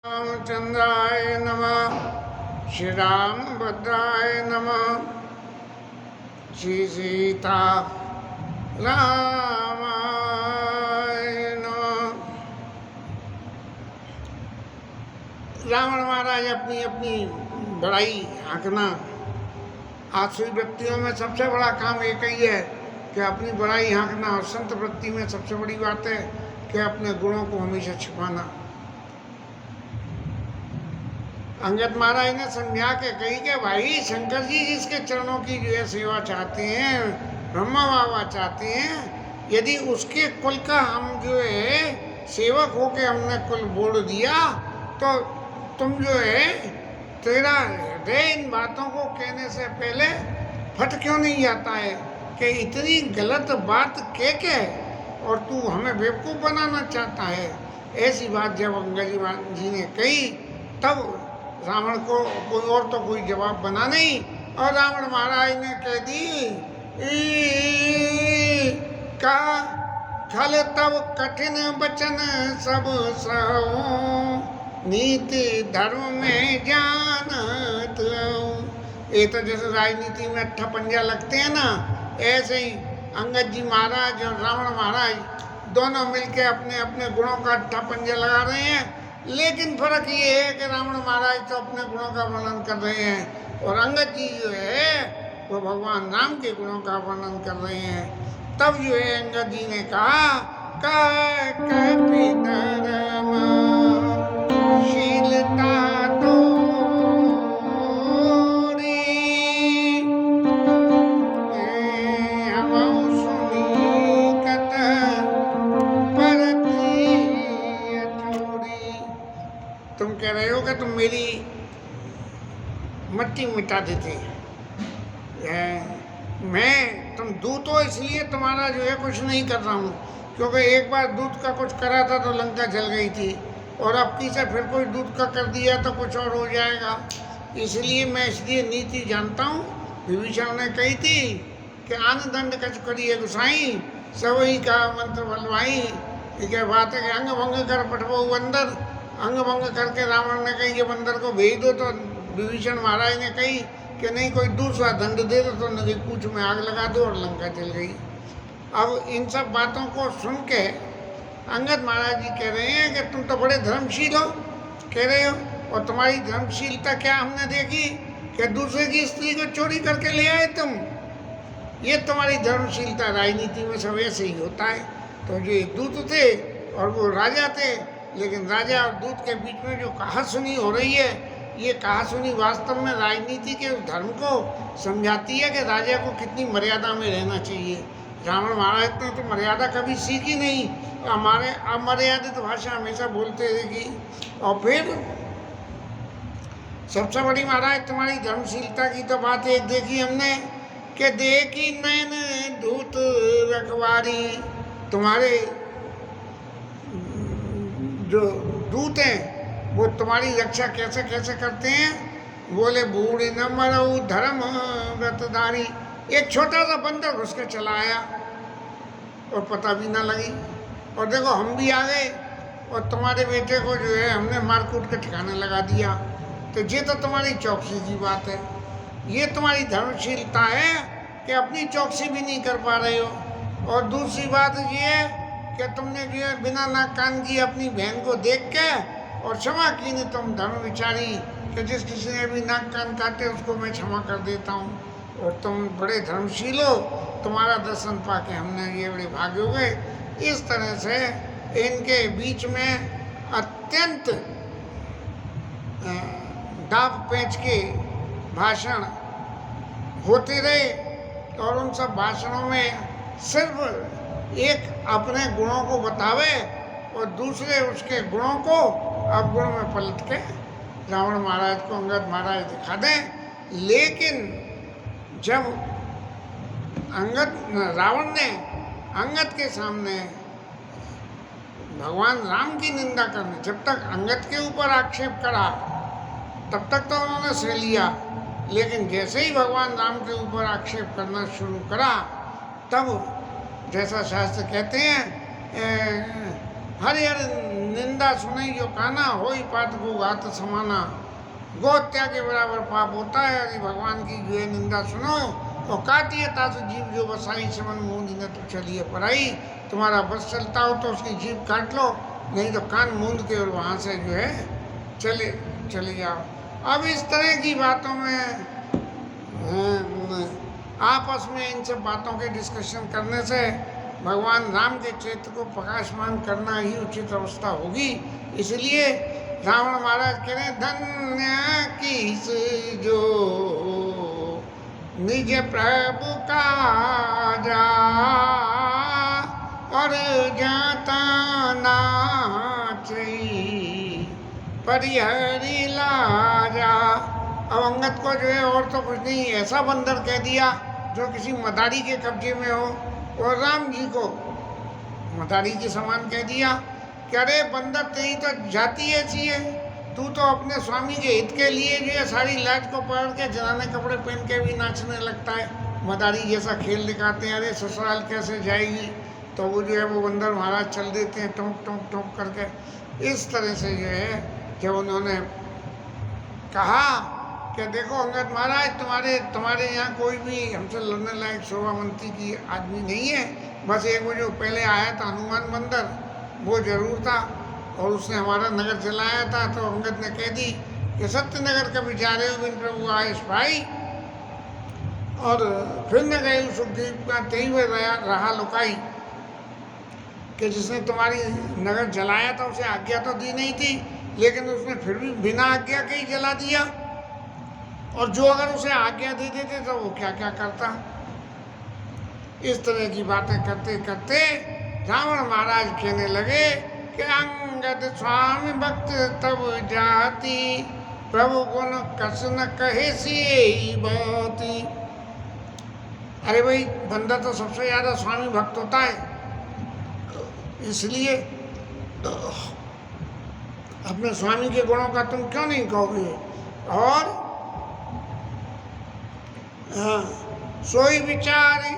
रामचंद्राय नमः। श्री रामभद्राय नमः। श्री सीता रामाय नमः। रावण महाराज अपनी अपनी बड़ाई आंकना। आसुरी वृत्तियों में सबसे बड़ा काम एक ही है कि अपनी बड़ाई आंकना, और संत वृत्ति में सबसे बड़ी बात है कि अपने गुणों को हमेशा छिपाना। अंगद महाराज ने समझा के कही कि भाई शंकर जी जिसके चरणों की जो है सेवा चाहते हैं, ब्रह्मा बाबा चाहते हैं, यदि उसके कुल का हम जो है सेवक होके हमने कुल बोल दिया तो तुम जो है तेरा हृदय इन बातों को कहने से पहले फट क्यों नहीं जाता है कि इतनी गलत बात कह के और तू हमें बेवकूफ़ बनाना चाहता है। ऐसी बात जब अंगद जी ने कही तब रावण को कोई और तो कोई जवाब बना नहीं, और रावण महाराज ने कह दी का छल तब कठिन बचन सब सहो नीति धर्म में जानत। ये तो जैसे राजनीति में अट्ठा पंजा लगते हैं ना, ऐसे ही अंगद जी महाराज और रावण महाराज दोनों मिलके अपने अपने गुणों का अट्ठा पंजा लगा रहे हैं। लेकिन फर्क ये है कि रावण महाराज तो अपने गुणों का वर्णन कर रहे हैं और अंगद जी जो है वो भगवान राम के गुणों का वर्णन कर रहे हैं। तब जो है अंगद जी ने कहा शीलता तो तुम कह रहे हो कि तुम मेरी मट्टी मिटा देते। मैं तुम दूत हो इसलिए तुम्हारा जो है कुछ नहीं कर रहा हूँ, क्योंकि एक बार दूत का कुछ करा था तो लंका जल गई थी, और अब की से फिर कोई दूत का कर दिया तो कुछ और हो जाएगा। इसलिए मैं इसलिए नीति जानता हूँ। विभीषण ने कही थी कि आन दंड कछ करिए गुसाई सब ही का मंत्र बलवाई। ये बात है कि अंग भंग कर पठबो अंदर, अंग भंग करके रावण ने कही कि बंदर को भेज दो, तो विभीषण महाराज ने कही कि नहीं कोई दूसरा दंड दे दो, तो नदी पूछ में आग लगा दो, और लंका जल गई। अब इन सब बातों को सुन के अंगद महाराज जी कह रहे हैं कि तुम तो बड़े धर्मशील हो, कह रहे हो, और तुम्हारी धर्मशीलता क्या हमने देखी कि दूसरे की स्त्री को चोरी करके ले आए तुम। ये तुम्हारी धर्मशीलता। राजनीति में सब ऐसे ही होता है। तो जो दूत थे और वो राजा थे, लेकिन राजा और दूत के बीच में जो कहासुनी हो रही है, ये कहासुनी वास्तव में राजनीति के धर्म को समझाती है कि राजा को कितनी मर्यादा में रहना चाहिए। रावण महाराज ने तो मर्यादा कभी सीखी नहीं, हमारे अमर्यादित भाषा हमेशा बोलते रहेगी। और फिर सबसे बड़ी महाराज तुम्हारी धर्मशीलता की तो बात एक देखी हमने कि देखी नैन दूत रखवारी। तुम्हारे जो दूत हैं वो तुम्हारी रक्षा कैसे कैसे करते हैं। बोले बूढ़े न मरऊ धर्म व्रतधारी। एक छोटा सा बंदर घुस के चला आया और पता भी ना लगी, और देखो हम भी आ गए और तुम्हारे बेटे को जो है हमने मार कूट के ठिकाने लगा दिया। तो ये तो तुम्हारी चौकसी की बात है। ये तुम्हारी धर्मशीलता है कि अपनी चौकसी भी नहीं कर पा रहे हो। और दूसरी बात ये है कि तुमने जो है बिना नाक कान की अपनी बहन को देख के और क्षमा की नहीं। तुम धर्म विचारी कि जिस किसी ने भी नाक कान काटे उसको मैं क्षमा कर देता हूँ, और तुम बड़े धर्मशील हो। तुम्हारा दर्शन पाके हमने ये बड़े भाग्य हो गए। इस तरह से इनके बीच में अत्यंत दाब पेंच के भाषण होते रहे, और उन सब भाषणों में सिर्फ एक अपने गुणों को बतावे और दूसरे उसके गुणों को अवगुण में पलट के रावण महाराज को अंगद महाराज दिखा दें। लेकिन जब रावण ने अंगद के सामने भगवान राम की निंदा करनी, जब तक अंगद के ऊपर आक्षेप करा तब तक तो उन्होंने सह लिया, लेकिन जैसे ही भगवान राम के ऊपर आक्षेप करना शुरू करा तब जैसा शास्त्र कहते हैं हरिहर निंदा सुनई जो काना हो ही पात को घात समाना, गोत्या के बराबर पाप होता है। यदि भगवान की जो है निंदा सुनो और काटिए तास जीव जो बसाई समन मूंद न तो चलिए पराई। तुम्हारा बस चलता हो तो उसकी जीभ काट लो, नहीं तो कान मूंद के और वहाँ से जो है चले जाओ। अब इस तरह की बातों में आपस में इन सब बातों के डिस्कशन करने से भगवान राम के चरित्र को प्रकाशमान करना ही उचित अवस्था होगी। इसलिए रावण महाराज कह रहे धन्य किस जो निज प्रभु का जा और जाता नाचई परिहरी लाजा। अब अंगद को जो है और तो कुछ नहीं, ऐसा बंदर कह दिया जो किसी मदारी के कब्जे में हो, और राम जी को मदारी के समान कह दिया कि अरे बंदर तेरी तो जाति ऐसी है, तू तो अपने स्वामी के हित के लिए जो है सारी लाज को पकड़ के जनाने कपड़े पहन के भी नाचने लगता है, मदारी जैसा खेल दिखाते हैं, अरे ससुराल कैसे जाएगी। तो वो जो है वो बंदर महाराज चल देते हैं टोंक टोंक टोंक करके। इस तरह से जो है जब उन्होंने कहा कि देखो अंगद महाराज तुम्हारे यहाँ कोई भी हमसे लड़ने लायक शोभावंती की आदमी नहीं है, बस एक वो जो पहले आया था हनुमान बंदर वो जरूर था और उसने हमारा नगर चलाया था। तो अंगद ने कह दी कि सत्य नगर का विचारे हो बिन प्रभु आयुष भाई, और फिर न गए सुखदीप का तेई हुए रहा लुकाई कि जिसने तुम्हारी नगर जलाया था उसे आज्ञा तो दी नहीं थी, लेकिन उसने फिर भी बिना आज्ञा के ही जला दिया, और जो अगर उसे आज्ञा दे देते तो वो क्या क्या करता। इस तरह की बातें करते करते रावण महाराज कहने लगे कि अंगद स्वामी भक्त तब जाति प्रभु गुण कस न कहे सी बाती। अरे भाई बंदा तो सबसे ज्यादा स्वामी भक्त होता है, इसलिए अपने स्वामी के गुणों का तुम क्यों नहीं कहोगे। और सोई विचारी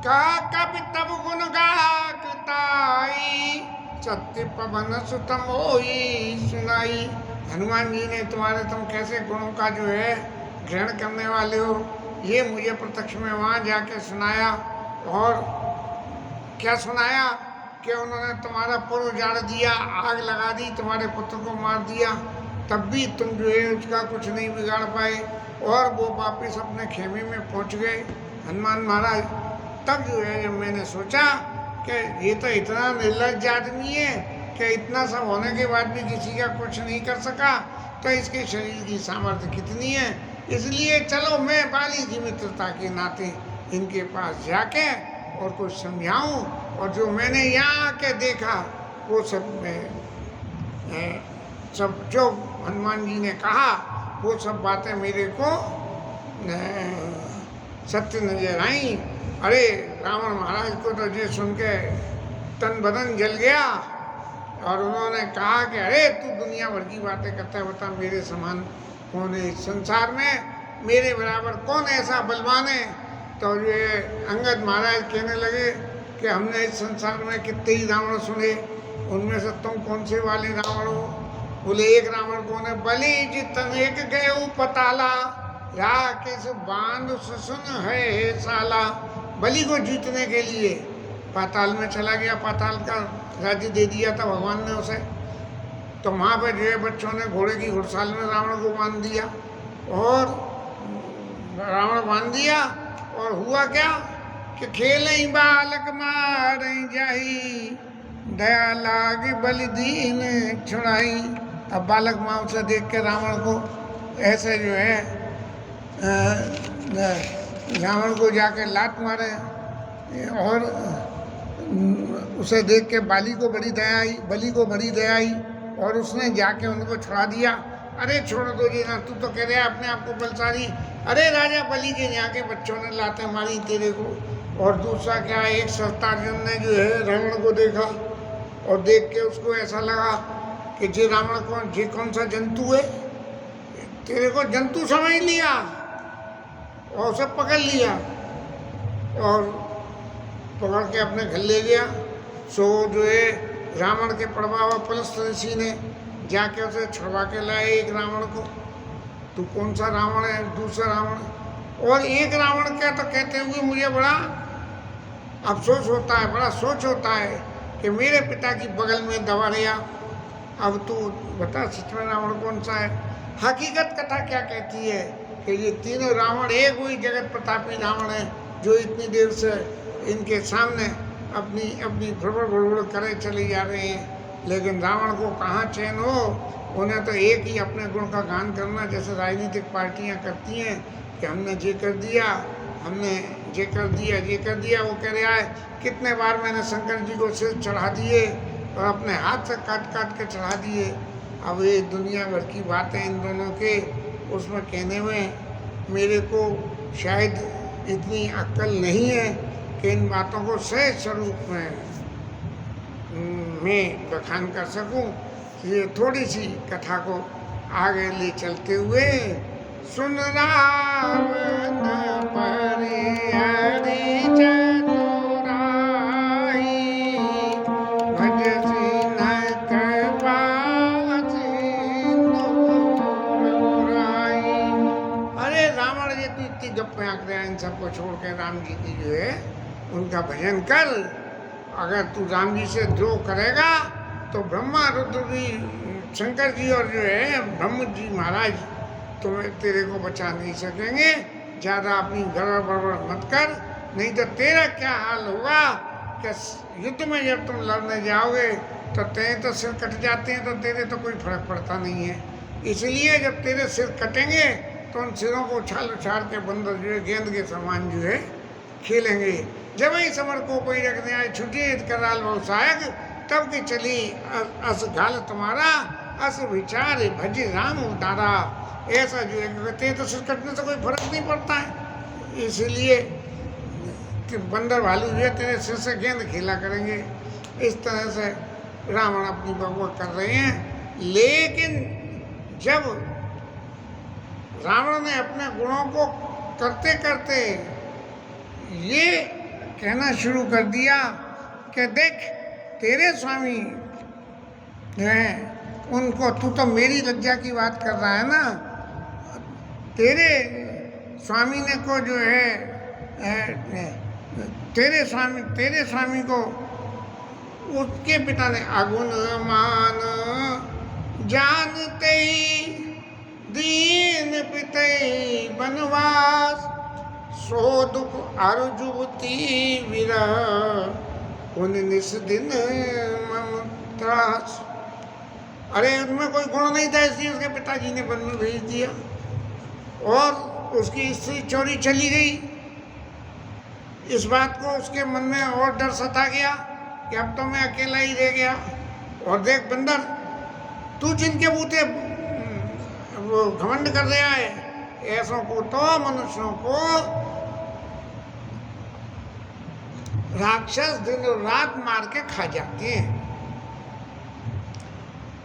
कहा कभी तब गुण गाई सत्य पवन सुतम होई सुनाई। हनुमान जी ने तुम कैसे गुणों का जो है ग्रहण करने वाले हो, ये मुझे प्रत्यक्ष में वहाँ जाके सुनाया। और क्या सुनाया कि उन्होंने तुम्हारा पुर उजाड़ दिया, आग लगा दी, तुम्हारे पुत्र को मार दिया, तब भी तुम जो है उसका कुछ नहीं बिगाड़ पाए, और वो वापिस अपने खेमे में पहुंच गए हनुमान महाराज। तब जो है जब मैंने सोचा कि ये तो इतना निर्लज्ज आदमी है कि इतना सब होने के बाद भी किसी का कुछ नहीं कर सका, तो इसके शरीर की सामर्थ्य कितनी है। इसलिए चलो मैं बाली की मित्रता के नाते इनके पास जाके और कुछ समझाऊं, और जो मैंने यहाँ आके देखा वो सब जो हनुमान जी ने कहा वो सब बातें मेरे को सत्य नजर आई। अरे रावण महाराज को तो ये सुन के तन बदन जल गया, और उन्होंने कहा कि अरे तू दुनिया भर की बातें करता है, बता मेरे समान कौन है इस संसार में, मेरे बराबर कौन ऐसा बलवान है। तो ये अंगद महाराज कहने लगे कि हमने इस संसार में कितने ही रावण सुने, उनमें से तुम कौन से वाले रावण हो। बोले एक रावण कौन है, बलि जितन एक गए पताला या किस बांध सुन है साला। बलि को जीतने के लिए पाताल में चला गया, पाताल का राज्य दे दिया था भगवान ने उसे। तो वहाँ पर जो है बच्चों ने घोड़े की घुड़साल में रावण को बांध दिया, और रावण बांध दिया, और हुआ क्या कि खेल बालक मार जाही दया लाग बलि दीन छुड़ाई। अब बालक माँ से देख के रावण को ऐसे जो है रावण को जाके लात मारे, और उसे देख के बलि को बड़ी दया आई, और उसने जाके उनको छुड़ा दिया। अरे छोड़ दो जी ना, तू तो कह रहा है अपने आप को बलशाली। अरे राजा बलि के यहाँ के बच्चों ने लाते मारी तेरे को। और दूसरा क्या, एक सत्तार्जुन ने जो है रावण को देखा, और देख के उसको ऐसा लगा कि जे रावण कौन सा जंतु है, तेरे को जंतु समझ लिया और उसे पकड़ लिया, और पकड़ के अपने घर ले गया। सो जो है रावण के प्रभाव पुलस्त ऋषि ने जाके उसे छुड़वा के लाए एक रावण को। तू कौन सा रावण है, दूसरा रावण। और एक रावण क्या तो कहते हुए मुझे बड़ा अफसोस होता है, बड़ा सोच होता है कि मेरे पिता की बगल में दबा लिया। अब तू बता सच में रावण कौन सा है। हकीकत कथा क्या कहती है कि ये तीनों रावण एक वही जगत प्रतापी रावण है जो इतनी देर से इनके सामने अपनी अपनी भड़बड़ करे चले जा रहे हैं। लेकिन रावण को कहाँ चैन हो, उन्हें तो एक ही अपने गुण का गान करना, जैसे राजनीतिक पार्टियां करती हैं कि हमने ये कर दिया, हमने ये कर दिया, ये कर दिया। वो कह रहा है कितने बार मैंने शंकर जी को सिर चढ़ा दिए और अपने हाथ से काट काट के चढ़ा दिए। अब ये दुनिया भर की बातें इन दोनों के, उसमें कहने में मेरे को शायद इतनी अक्ल नहीं है कि इन बातों को सहज स्वरूप में मैं बखान कर सकूं। ये थोड़ी सी कथा को आगे ले चलते हुए सुन रावण परि हरि चतुराई भजसी नख बासी नूराई। अरे रावण ये तू इतनी गप्पें आंक रहा है, इन सबको छोड़ के राम जी की जो है उनका भजन कर। अगर तू राम जी से द्रोह करेगा तो ब्रह्मा रुद्र भी, शंकर जी और जो है ब्रह्म जी महाराज तुम्हें तेरे को बचा नहीं सकेंगे। ज़्यादा अपनी गड़बड़ बड़बड़ मत कर, नहीं तो तेरा क्या हाल होगा कि युद्ध में जब तुम लड़ने जाओगे तो तेरे तो सिर कट जाते हैं तो तेरे तो कोई फर्क पड़ता नहीं है। इसलिए जब तेरे सिर कटेंगे तो उन सिरों को उछाल उछाल के बंदर जो है गेंद के समान जो है खेलेंगे। जब ही समर को कोई रखने आए छुट्टी कराल बहु सहायक, तब की चली अस घाल तुम्हारा अस विचार भज राम उतारा। ऐसा जो है कहते हैं तो सिर कटने से कोई फर्क नहीं पड़ता है, इसलिए कि बंदर भालू जो है तेरे सिर से गेंद खेला करेंगे। इस तरह से रावण अपनी बकवास कर रहे हैं। लेकिन जब रावण ने अपने गुणों को करते करते ये कहना शुरू कर दिया कि देख तेरे स्वामी हैं उनको, तू तो मेरी लज्जा की बात कर रहा है ना, तेरे स्वामी ने को जो है तेरे स्वामी को उसके पिता ने अगुण मान जानते ही दीन पिते बनवास सो दुख अर्जुवती विरह उन निस दिन मम त्रास। अरे उनमें कोई गुण नहीं था इसलिए उसके पिताजी ने वन में भेज दिया और उसकी स्त्री चोरी चली गई। इस बात को उसके मन में और डर सता गया कि अब तो मैं अकेला ही रह गया। और देख बंदर, तू जिनके बूते वो घमंड कर रहा है, ऐसों को तो मनुष्यों को राक्षस दिन रात मार के खा जाते हैं।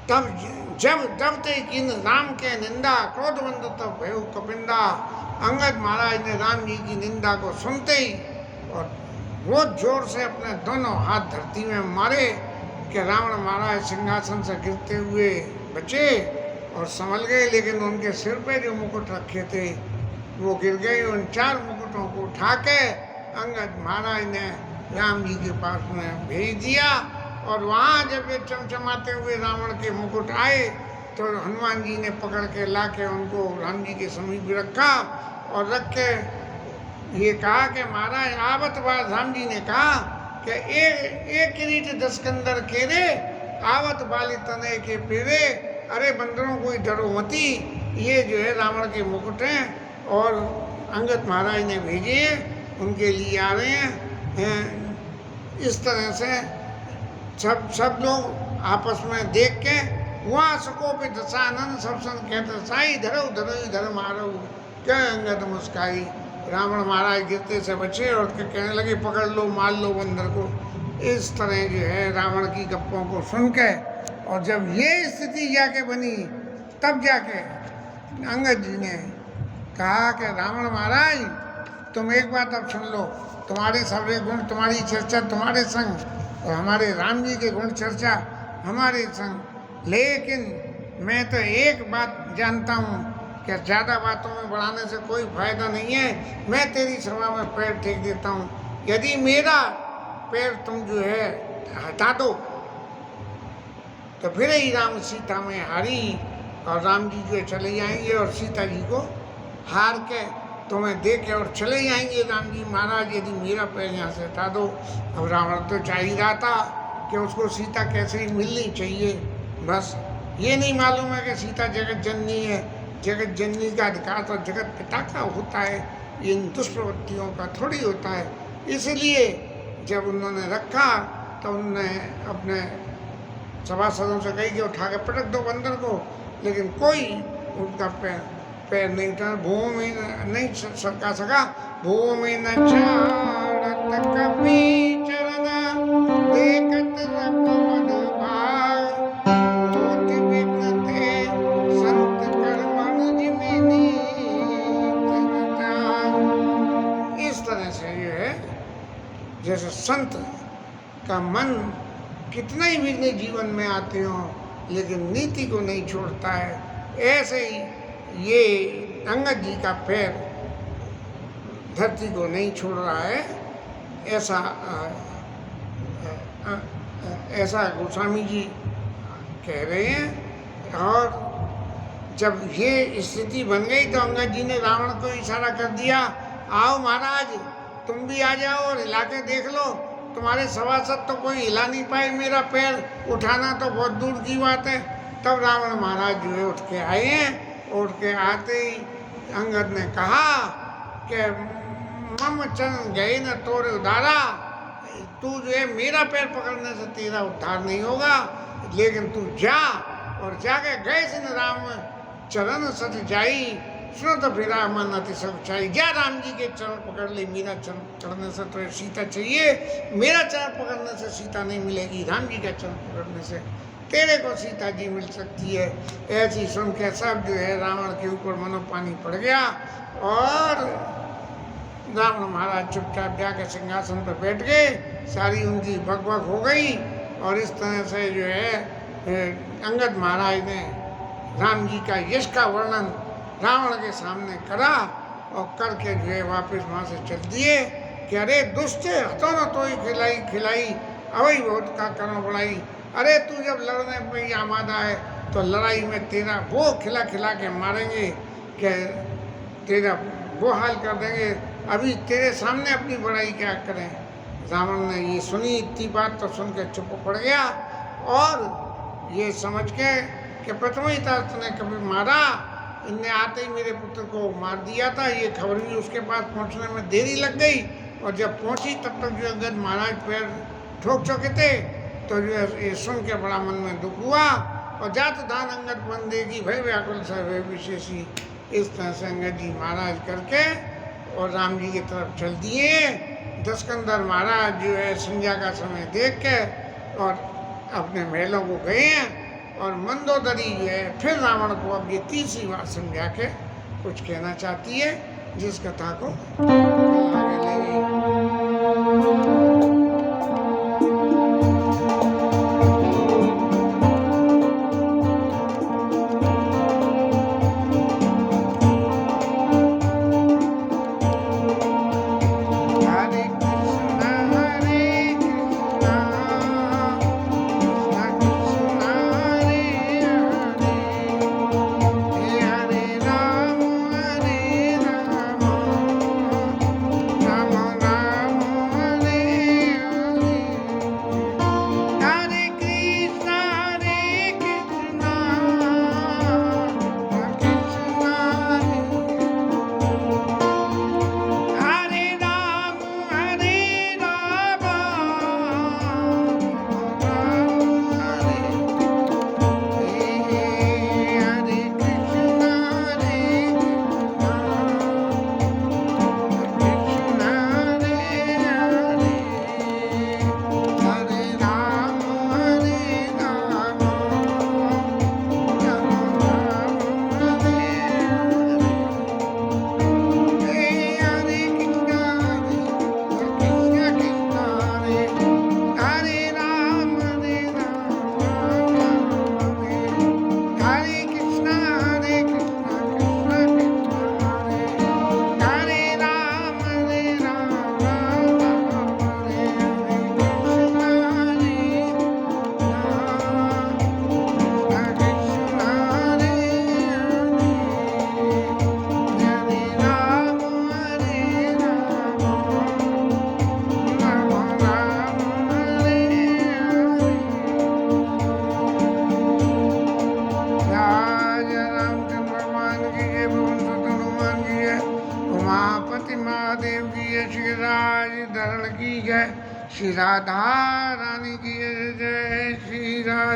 तब जब ते किन राम के निंदा क्रोधवंत तब भयो कपिंदा। अंगद महाराज ने राम जी की निंदा को सुनते ही और बहुत जोर से अपने दोनों हाथ धरती में मारे कि रावण महाराज सिंहासन से गिरते हुए बचे और संभल गए। लेकिन उनके सिर पे जो मुकुट रखे थे वो गिर गए। उन 4 मुकुटों को उठा के अंगद महाराज ने राम जी के पास में भेज दिया। और वहाँ जब ये चमचमाते हुए रावण के मुकुट आए तो हनुमान जी ने पकड़ के ला के उनको राम जी के समीप रखा और रख के ये कहा कि महाराज आवत बार राम जी ने कहा कि एक किरीट 10 कंदर केरे आवत बाली तने के पेरे। अरे बंदरों कोई डरो मती, ये जो है रावण के मुकुट हैं और अंगद महाराज ने भेजे उनके लिए आ रहे हैं। इस तरह से सब लोग आपस में देख के वहाँ सको पे दशानंद सब संग कहते साई धरो धरो धर मारो क्या अंगद मुस्काई। रावण महाराज गिरते से बचे और कहने लगे पकड़ लो मार लो बंदर को। इस तरह जो है रावण की गप्पों को सुन के और जब ये स्थिति जाके बनी तब जाके अंगद जी ने कहा कि रावण महाराज तुम एक बात अब सुन लो, तुम्हारे सारे गुण तुम्हारी चर्चा तुम्हारे संग और हमारे राम जी के गुण चर्चा हमारे संग। लेकिन मैं तो एक बात जानता हूँ कि ज़्यादा बातों में बढ़ाने से कोई फायदा नहीं है। मैं तेरी सभा में पैर टेक देता हूँ, यदि मेरा पैर तुम जो है हटा दो तो फिर ही राम सीता में हारी और राम जी जो चले जाएंगे और सीता जी को हार के तुम्हें दे के और चले जाएंगे राम जी महाराज, यदि मेरा पैर यहाँ से हटा दो। अब रावण तो चाह ही रहा था कि उसको सीता कैसे ही मिलनी चाहिए, बस ये नहीं मालूम है कि सीता जगत जननी है। जगत जननी का अधिकार तो जगत पिता का होता है, इन दुष्प्रवृत्तियों का थोड़ी होता है। इसलिए जब उन्होंने रखा तो उन्होंने अपने सभासदों से कही कि उठा के पटक दो बंदर को, लेकिन कोई उनका पैर नहीं उठा, भूमि में नहीं सरका सका। भूमि न छाड़त कपि चरण, देखत रघुपद भाग, होत विघ्न ते संत कर्मण जिमि नीत त्याग। इस तरह से ये है जैसे संत का मन कितना ही विघ्न जीवन में आते हो लेकिन नीति को नहीं छोड़ता है, ऐसे ही ये अंगद जी का पैर धरती को नहीं छोड़ रहा है। ऐसा गोस्वामी जी कह रहे हैं। और जब ये स्थिति बन गई तो अंगद जी ने रावण को इशारा कर दिया, आओ महाराज तुम भी आ जाओ और हिला के देख लो, तुम्हारे सभासद तो कोई हिला नहीं पाए, मेरा पैर उठाना तो बहुत दूर की बात है। तब रावण महाराज जो है उठ के आए हैं। उठ के आते ही अंगद ने कहा कि मम चरण गए न तोरे उधारा, तू जो है मेरा पैर पकड़ने से तेरा उद्धार नहीं होगा, लेकिन तू जा और जाके गए से न राम चरण सच जाई, सुनो तो फिर मन अति सब चाहिए। जा राम जी के चरण पकड़ ले, मेरा चरण पकड़ने से तो सीता चाहिए, मेरा चरण पकड़ने से सीता नहीं मिलेगी, राम जी का चरण पकड़ने से तेरे को सीता जी मिल सकती है। ऐसी सुन के सब जो है रावण के ऊपर मनो पानी पड़ गया और रावण महाराज चुपचाप जाके सिंहासन पर बैठ गए, सारी उनकी भगभग हो गई। और इस तरह से जो है अंगद महाराज ने राम जी का यश का वर्णन रावण के सामने करा और करके जो है वापस वहाँ से चल दिए कि अरे दुष्ट हतो न तो ही खिलाई खिलाई, अवई बहुत का करो बड़ाई। अरे तू जब लड़ने में आमादा है तो लड़ाई में तेरा वो खिला खिला के मारेंगे कि तेरा वो हाल कर देंगे, अभी तेरे सामने अपनी बड़ाई क्या करें। रावण ने ये सुनी, इतनी बात तो सुन के चुप पड़ गया और ये समझ के कि प्रथमहिता ने कभी मारा, इनने आते ही मेरे पुत्र को मार दिया था। ये खबर भी उसके पास पहुंचने में देरी लग गई और जब पहुंची तब तक जो अंगद महाराज पैर ठोक चुके थे। तो जो ये सुन के बड़ा मन में दुख हुआ और जात दान अंगद बंदेगी भय व्याकुल से भय विशेषी। इस तरह से अंगद जी महाराज करके और राम जी की तरफ चल दिए। दशकंदर महाराज जो है संध्या का समय देख के और अपने महलों को गए हैं और मंदोदरी जो है फिर रावण को अब ये तीसरी बार समझा के कुछ कहना चाहती है, जिस कथा को आगे लेंगे। पार्वती महादेव की जय, श्री राज धरण की जय, श्री राधा रानी की जय, श्री राधे।